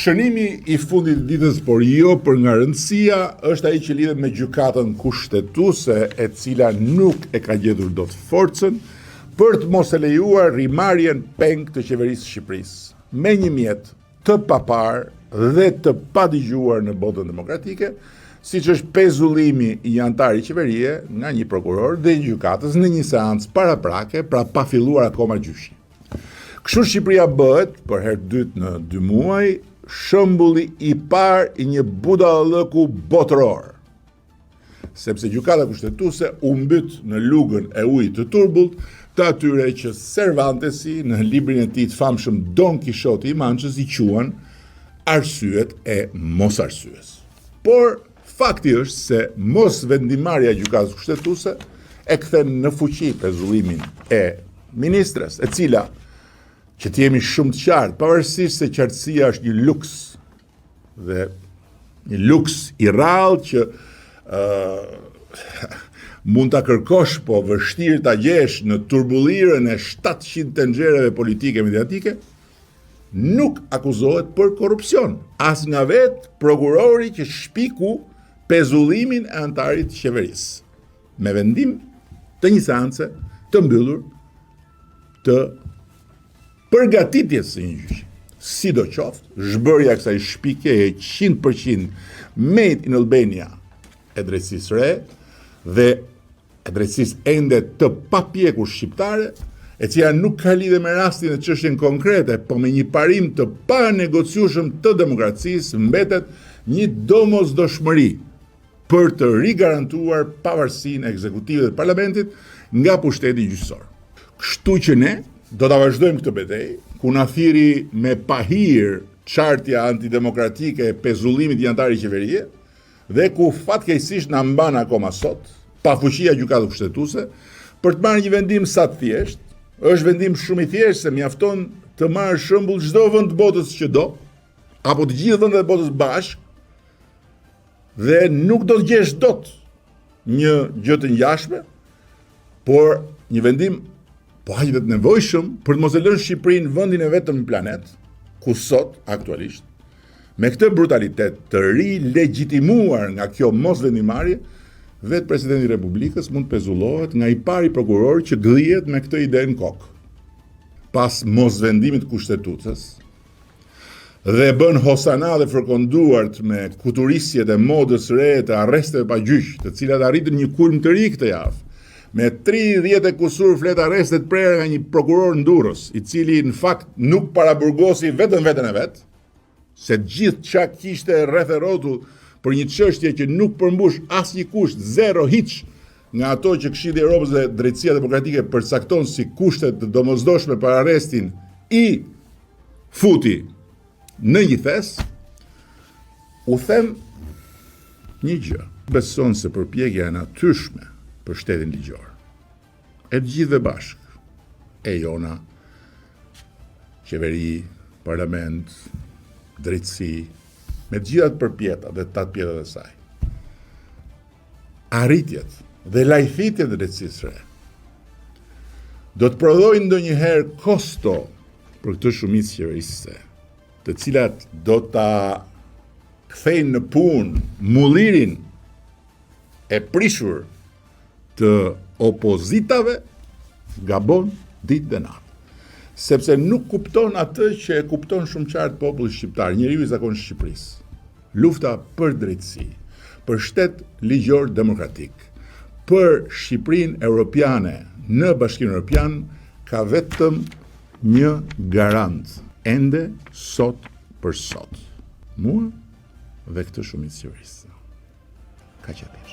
Shënimi i fundit ditës, por jo për nga rëndësia, është ai që lidhet me gjykatën kushtetuese, e cila nuk e ka gjetur dot forcën për të mos e lejuar rrimarrjen peng të qeverisë së Shqipërisë, me një mjet të paparë dhe të padëgjuar në botën demokratike, siç është pezullimi i antarit qeverie nga një prokuror dhe gjykatës në një seancë paraprake, pra pa filluar akoma gjyshi. Kështu Shqipëria bëhet, për herë dytë në 2 muaj, shembulli i parë i një budallëku botëror. Sepse gjykata kushtetuese u mbyt në lugën e ujit të turbullt të atyre që Cervantesi në librin e tij të famshëm Don Kishoti i Manchës i quan arsyet e mosarsyes. Por fakti është se mos vendimarrja e gjykatës kushtetuese e kthen në fuqi pezullimin e ministres, e cila, që të jemi shumë të qartë, pavarësisht se qartësia është një luks, dhe një luks i rrallë që mund ta kërkosh, po vështirë ta gjesh në turbullirën e 700 tenxhereve politike mediatike, nuk akuzohet për korrupsion, as nga vetë prokurori që shpiku pezullimin e antarit të qeverisë, me vendim të një seance të mbyllur të përgatitjes së një gjyqi. Sidoqoftë, zhbërja e kësaj shpikjeje 100% made in Albania e drejtësisë re dhe e drejtësisë ende të papjekur shqiptare, e cila nuk ka lidhje me rastin e çështjen konkrete, po me një parim të panegociueshëm të demokracisë, mbetet një domosdoshmëri për të rigarantuar pavarësinë e ekzekutivit dhe parlamentit nga pushteti gjyqësor. Kështu që ne do ta vazhdojmë këtë betejë, ku na thirri me pahir çartja antidemokratike e pezullimit i antarit qeverie, dhe ku fatkeqësisht na mban akoma sot, pa fuqia gjykatës kushtetuese, për të marrë një vendim sa të thjeshtë. Është vendim shumë i thjeshtë, se mjafton të marrë shembull çdo vend të botës që do, apo të gjithë vendet e botës bashkë, dhe nuk do të gjesh dot një gjë të ngjashme, por një vendim po aq të nevojshëm për të mos e lënë Shqipërinë vendin e vetëm në planet, ku sot, aktualisht, me këtë brutalitet të rilegjitimuar nga kjo mosvendimarrje, vetë presidenti i Republikës mund të pezullohet nga i pari prokuror që gdhihet me këtë ide në kokë. Pas mosvendimit kushtetuesës dhe bën hosana dhe fërkonduart me kuturisjet e modës re të arresteve pa gjyq, të cilat arritën një kulm të ri këtë javë, me 30 e kusur flet arrestet prerë nga një prokuror në Durrës, i cili në fakt nuk paraburgosi vetën veten e vet, se gjithë çka kishte rreth e rrotull për një çështje që nuk përmbush asnjë kusht, zero hiç, nga ato që Këshilli i Evropës dhe Drejtësia Demokratike përcakton si kushte të domosdoshme për arrestin, i futi në një thes, u them një gjë. Beson se përpjekja e natyrshme për shtetin ligjor, e të gjithëve bashkë, e jona, qeveri, parlament, drejtësi, me të gjithat përpjeta dhe tatë pjetat e saj, arritjet dhe lajthitjet e drejtësisë re, do të prodhojnë ndonjëherë kosto për këtë shumicë qeverisëse, të cilat do ta kthejnë në punë mullirin e prishur të opozitave, gabon ditë dhe natë. Sepse nuk kupton atë që e kupton shumë qartë populli shqiptar, njeriu i zakonshëm i Shqipërisë. Lufta për drejtësi, për shtet ligjor demokratik, për Shqipërinë europiane në Bashkimin Evropian, ka vetëm një garant, ende sot për sot. Mua dhe këtë shumicë qeverisë. Kaq e thjeshtë.